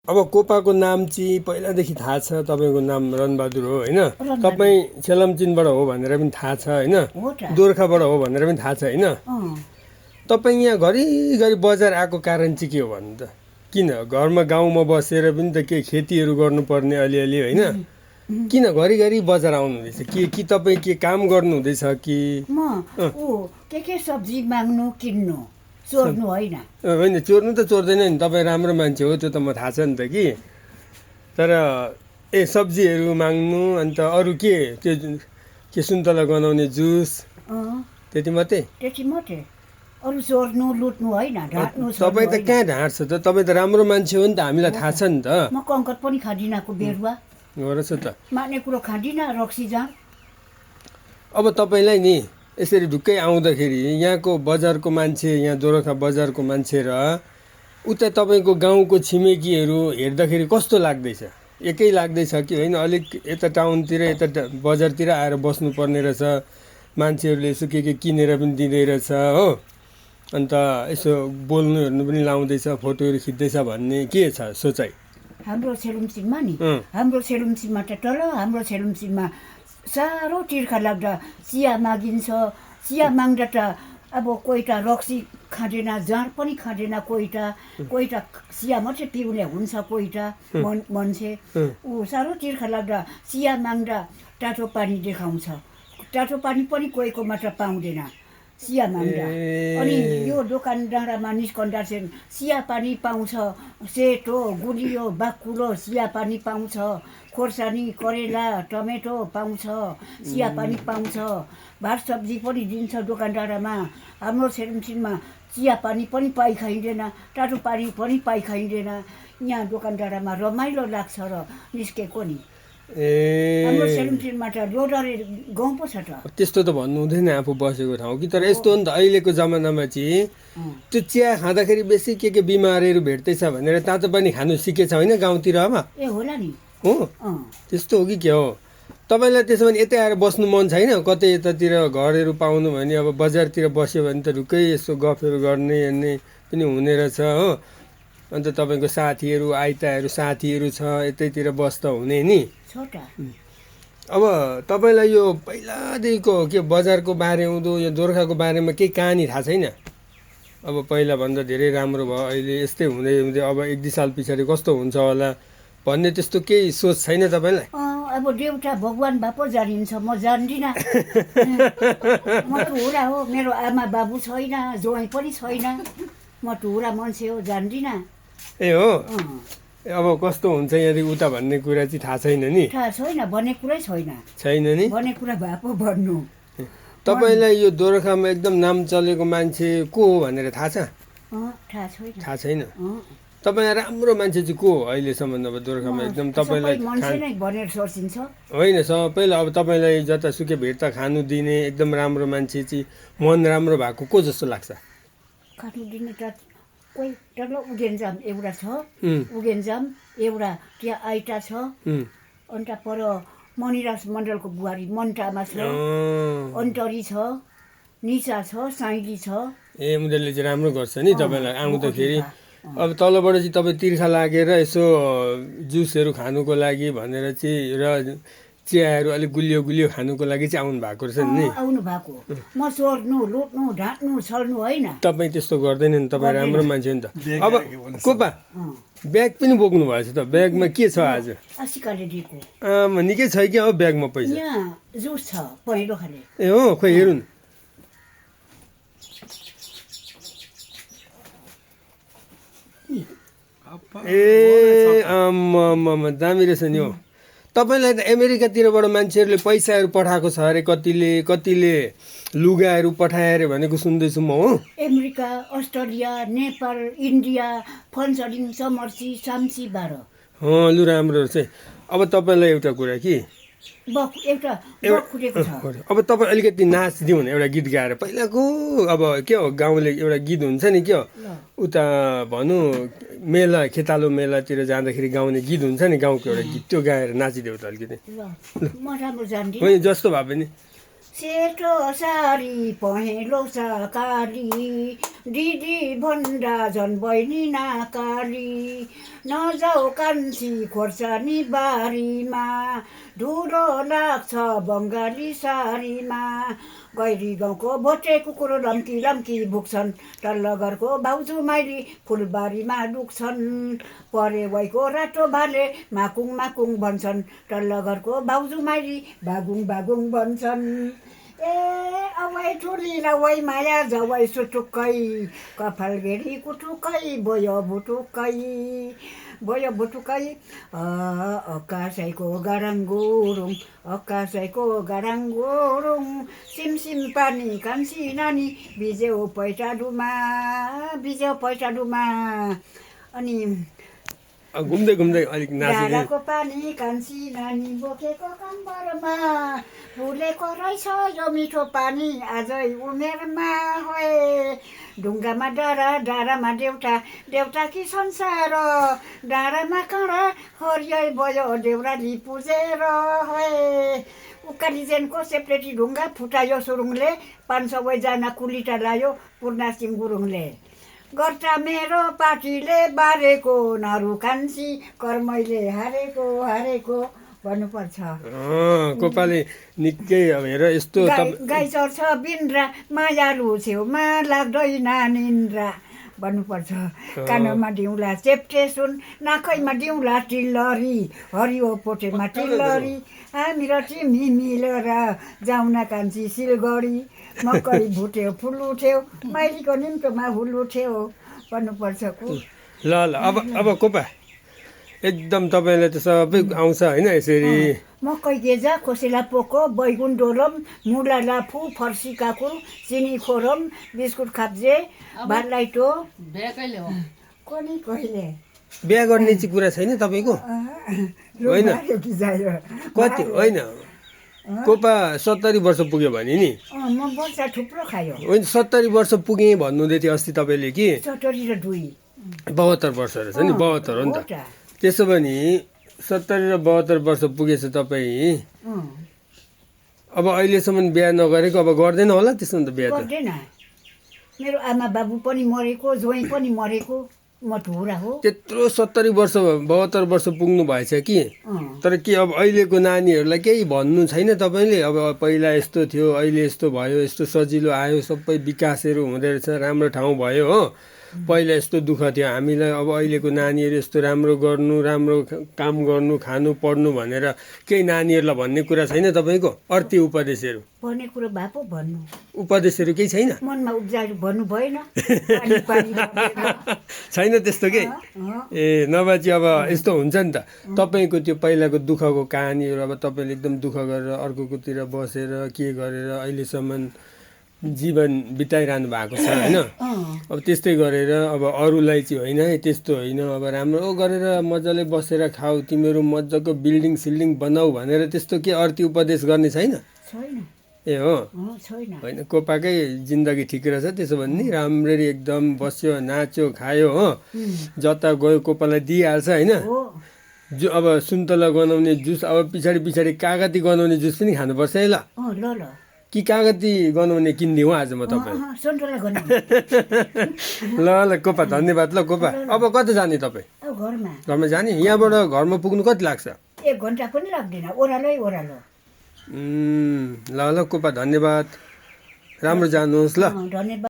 अब कोपाको नाम चाहिँ पहिलादेखि थाहा छ, तपाईँको नाम रणबहादुर हो होइन? रणबहादुर। तपाईँ सेलमचिनबाट हो भनेर पनि थाहा छ होइन? हो त। दोर्खाबाट हो भनेर पनि थाहा छ होइन? अँ, तपाईँ यहाँ घरिघरि बजार आएको कारण चाहिँ के हो भन्नु त? किन घरमा गाउँमा बसेर पनि त के खेतीहरू गर्नुपर्ने अलिअलि होइन? किन घरिघरि बजार आउनु हुँदैछ? कि तपाईँ के काम गर्नु हुँदैछ कि? म के सब्जी माग्नु किन्नु चोर्नु होइन। होइन, चोर्नु त चोर्दैन नि, तपाईँ राम्रो मान्छे हो, त्यो त म थाहा छ नि त कि। तर सब्जीहरू माग्नु अन्त अरू के सुन्तला गनाउने जुस त्यति मात्रै? त्यति मात्रै, अरू चोर्नु लुट्नु होइन, ढाँट्नु तपाईँ त कहाँ ढाँट्छ त? तपाईँ त राम्रो मान्छे हो नि त, हामीलाई थाहा छ नि त। म कङ्कट पनि खाँदिनँ, बेरुवा हो रहेछ त। मार्ने कुरो खाँदिनँ, रक्सी जाँ। अब तपाईँलाई नि यसरी ढुक्कै आउँदाखेरि यहाँको बजारको मान्छे, यहाँ दोरखा बजारको मान्छे र उता तपाईँको गाउँको छिमेकीहरू हेर्दाखेरि कस्तो लाग्दैछ? एकै लाग्दैछ कि होइन? अलिक यता टाउनतिर यता बजारतिर आएर बस्नुपर्ने रहेछ, मान्छेहरूले यसो के किनेर पनि दिँदै रहेछ हो, अन्त यसो बोल्नु हेर्नु पनि लाउँदैछ, फोटोहरू खिच्दैछ भन्ने के छ सोचाइ? हाम्रो सेलुम्चीनमा नि, हाम्रो सेलुम्चीमा त तल हाम्रो सेलुम्चीमा साह्रो तिर्खा लाग्दा चिया मागिन्छ। चिया माग्दा त अब कोही त रक्सी खाँदैन, जाँड पनि खाँदैन, कोही त चिया मात्रै पिउने हुन्छ, कोही त मान्छे ऊ साह्रो तिर्खा लाग्दा चिया माग्दा तातो पानी देखाउँछ। तातो पानी पनि कोहीको मात्र पाउँदैन चिया माग्दा। अनि यो दोकान डाँडामा निस्कँदा चाहिँ चिया पानी पाउँछ, सेतो गुलियो बाक्कुलो चिया पानी पाउँछ, खोर्सानी करेला टमेटो पाउँछ, चिया पानी पाउँछ, भात सब्जी पनि दिन्छ दोकान डाँडामा। हाम्रो सेलुम्चीमा चिया पानी पनि पाइखाइँदैन, तातो पानी पनि पाइखाइँदैन। यहाँ दोकान डाँडामा रमाइलो लाग्छ र निस्केको नि। हाम्रो सेलुम्चीमा त लोडरे गाउँ पो छ त। त्यस्तो त भन्नु हुँदैन आफू बसेको ठाउँ कि, तर यस्तो हो नि त अहिलेको जमानामा चाहिँ त्यो चिया खाँदाखेरि बेसी के बिमारहरू भेट्दैछ भनेर तातो पानी खानु सिकेछ होइन गाउँतिर? अब होला नि हो त्यस्तो हो कि के हो? तपाईँलाई त्यसो भने यतै आएर बस्नु मन छैन? कतै यतातिर घरहरू पाउनु भने अब बजारतिर बस्यो भने त ढुक्कै यसो गफहरू गर्ने हेर्ने पनि हुने रहेछ हो, अन्त तपाईँको साथीहरू आइताहरू साथीहरू छ, यतैतिर बस्दा हुने नि। अब तपाईँलाई यो पहिलादेखिको के बजारको बारे उँधो यो दोर्खाको बारेमा केही कहानी थाहा छैन? अब पहिलाभन्दा धेरै राम्रो भयो, अहिले यस्तै हुँदै हुँदै अब 1-2 साल पछाडि कस्तो हुन्छ होला भन्ने त्यस्तो केही सोच छैन तपाईँलाई? अब देउता भगवान् बापो जानिन्छ, म जान्दिनँ। म टुहुरा हो, मेरो आमा बाबु छैन, ज्वाइँ पनि छैन, म टुहुरा मान्छे हो, जान्दिनँ। ए हो, अब कस्तो हुन्छ यहाँदेखि उता भन्ने कुरा चाहिँ थाहा छैन नि? थाहा छैन, भन्ने कुरै छैन नि? भन्ने कुरा भए पो भन्नु। तपाईँलाई यो दोर्खामा एकदम नाम चलेको मान्छे को हो भनेर थाहा छ? थाहा छैन। तपाईँ राम्रो मान्छे चाहिँ को हो अहिलेसम्म अब दोर्खामा एकदम तपाईँलाई? होइन, सबैलाई अब तपाईँलाई जतासुकै भेट्दा खानु दिने एकदम राम्रो मान्छे चाहिँ मन राम्रो भएको को जस्तो लाग्छ? खानु दिने त कोही तल उगेन्जाम एउटा छ, उगेन्जाम एउटा त्यहाँ आइटा छ, अन्त पर मणिराज मण्डलको बुहारी मन्टामा छ, अन्तरी छ, निचा छ, साइली छ। उनीहरूले चाहिँ राम्रो गर्छ नि तपाईँलाई आउँदाखेरि। अब तलबाट चाहिँ तपाईँ तिर्खा लागेर यसो जुसहरू खानुको लागि भनेर चाहिँ र चियाहरू अलिक गुलियो गुलियो खानुको लागि चाहिँ आउनु भएको रहेछ नि? आउनु भएको। म चोर्नु लुट्नु ढाँट्नु छल्नु होइन। तपाईँ त्यस्तो गर्दैन नि, तपाईँ राम्रो मान्छे हो नि त। अब कोपा ब्याग पनि बोक्नु भएछ त, ब्यागमा के छ आज? आशिकाले दिएको। निकै छ क्या हो ब्यागमा पैसा? यहाँ जुस छ पहिलो खाले। ए हो, खोइ हेरौँ न। ए आम्मा दामी रहेछ नि हो। तपाईँलाई त अमेरिकातिरबाट मान्छेहरूले पैसाहरू पठाएको छ अरे, कतिले लुगाहरू पठाए अरे भनेको सुन्दैछु म हो। अमेरिका, अस्ट्रेलिया, नेपाल, इन्डिया, फन्सडिङ, समर्सी, साम्सी 12। लु राम्रो रहेछ। अब तपाईँलाई एउटा कुरा कि अब तपाईँ अलिकति नाचिदिउँ न एउटा गीत गाएर, पहिलाको अब के हो गाउँले एउटा गीत हुन्छ नि के हो, उता भनौँ मेला खेतालो मेलातिर जाँदाखेरि गाउने गीत हुन्छ नि गाउँको एउटा गीत, त्यो गाएर नाचिदेऊ त अलिकति। होइन जस्तो भए पनि। सेतो साडी पहेँलो साकारी दिदी भन्दा झन् बहिनी नाकाली नजाऊ कान्छी खोर्सानी बारीमा धुलो लाग्छ बङ्गाली सारीमा गैरी गाउँको भोटे कुकुर लम्की लम्की भुक्छन् तल्लो घरको भाउजू माइली फुलबारीमा डुक्छन् परे वैको रातो भाले माकुङ माकुङ भन्छन् तल्लो घरको भाउजू माइली बागुङ बागुङ भन्छन् ए अवै ठुली लवै माया जवै सुटुक्कै कपाल घेरी कुटुक्कै बोयो भुटुक्कै अकासैको गराङ गुरुङ अकासैको गराङ गुरुङ सिमसिम पानी कान्छी नानी भिज्यौ पैटाडुमा अनि घुम्दै घुम्दै अलिक नाच्ने डाँडाको पानी कान्छी नानी बोकेको कम्बरमा फुलेको रहेछ यो मिठो पानी आजै उमेरमा होए ढुङ्गामा डाँडा डाँडामा देउटा कि संसार डाँडामा काँडा हरियै भयो देउराली पुजेर होए उकालीजेनको सेप्रेटी ढुङ्गा फुटायो सुरुङले 500 जना कुलिटा लायो पूर्णासिंह गुरुङले गर्छ मेरो पार्टीले बारेको नारु कान्छी कर्मैले हारेको भन्नुपर्छ कोपाले निकै अब हेर यस्तो गाई चर्छ बिन्द्रा मायालु छेउमा लाग्दैन निन्द्रा भन्नुपर्छ कानमा डिउला चेप्टे सुन नाकैमा डिउला टिल्लरी हरियो पोटेमा टिल्लरी हामी र तिमी मिलेर जाउन कान्छी सिलगढी मकै भुट्यो फुल उठ्यो माइलीको निम्तोमा हुल उठ्यो भन्नुपर्छ ल अब कोपा एकदम तपाईँलाई त सबै आउँछ होइन यसरी मकै गेजा खोसेला पोको बैगुन डोलम मुला लाफु फर्सी काकुर चिनी खोरम बिस्कुट खाप्जे भात लाइटो कहिले बिहा गर्ने चाहिँ कुरा छैन तपाईँको होइन कति होइन कोपा 70 वर्ष पुग्यो भने नि म वर्ष थुप्रो खायो होइन 70 वर्ष पुगेँ भन्नुहुँदै थियो अस्ति तपाईँले कि 70 र 2 72 वर्ष रहेछ नि 72 हो नि त त्यसो भने 70 र 72 वर्ष पुगेछ तपाईँ अब अहिलेसम्म बिहा नगरेको अब गर्दैन होला त्यसो भने त बिहा त गर्दैन मेरो आमा बाबु पनि मरेको ज्वाइँ पनि मरेको म ठुरा हो त्यत्रो 70 वर्ष 72 वर्ष पुग्नु भएछ कि तर के अब अहिलेको नानीहरूलाई केही भन्नु छैन तपाईँले अब पहिला यस्तो थियो अहिले यस्तो भयो यस्तो सजिलो आयो सबै विकासहरू हुँदो रहेछ राम्रो ठाउँ भयो हो पहिला यस्तो दुःख थियो हामीलाई अब अहिलेको नानीहरू यस्तो राम्रो गर्नु राम्रो काम गर्नु खानु पढ्नु भनेर केही नानीहरूलाई भन्ने कुरा छैन तपाईँको अर्थी उपदेशहरू भन्ने कुरो भए पो भन्नु उपदेशहरू केही छैन मनमा उब्जाएर भन्नु भएन छैन त्यस्तो केही ए नभए चाहिँ अब यस्तो हुन्छ नि त तपाईँको त्यो पहिलाको दुःखको कहानीहरू अब तपाईँले एकदम दुःख गरेर अर्कोतिर बसेर के गरेर अहिलेसम्म जीवन बिताइरहनु भएको छ होइन अब त्यस्तै गरेर अब अरूलाई चाहिँ होइन है त्यस्तो होइन अब राम्रो गरेर मजाले बसेर खाऊ तिमीहरू मजाको बिल्डिङ सिल्डिङ बनाऊ भनेर त्यस्तो के अर्थी उपदेश गर्ने छैन ए हो होइन कोपाकै जिन्दगी ठिक रहेछ त्यसो भने नि राम्ररी एकदम बस्यो नाच्यो खायो हो जता गयो कोपालाई दिइहाल्छ होइन अब सुन्तला गनाउने जुस अब पछाडि कागती गनाउने जुस पनि खानुपर्छ है ल कि कागती गनाउने किनिदिउँ आज म तपाईँ ल कोपा धन्यवाद ल कोपा अब कता जाने तपाईँ घरमा जाने यहाँबाट घरमा पुग्नु कति लाग्छ 1 घन्टा पनि लाग्दैन ओह्रालो ल कोपा धन्यवाद राम्रो जानुहोस् ल धन्यवाद।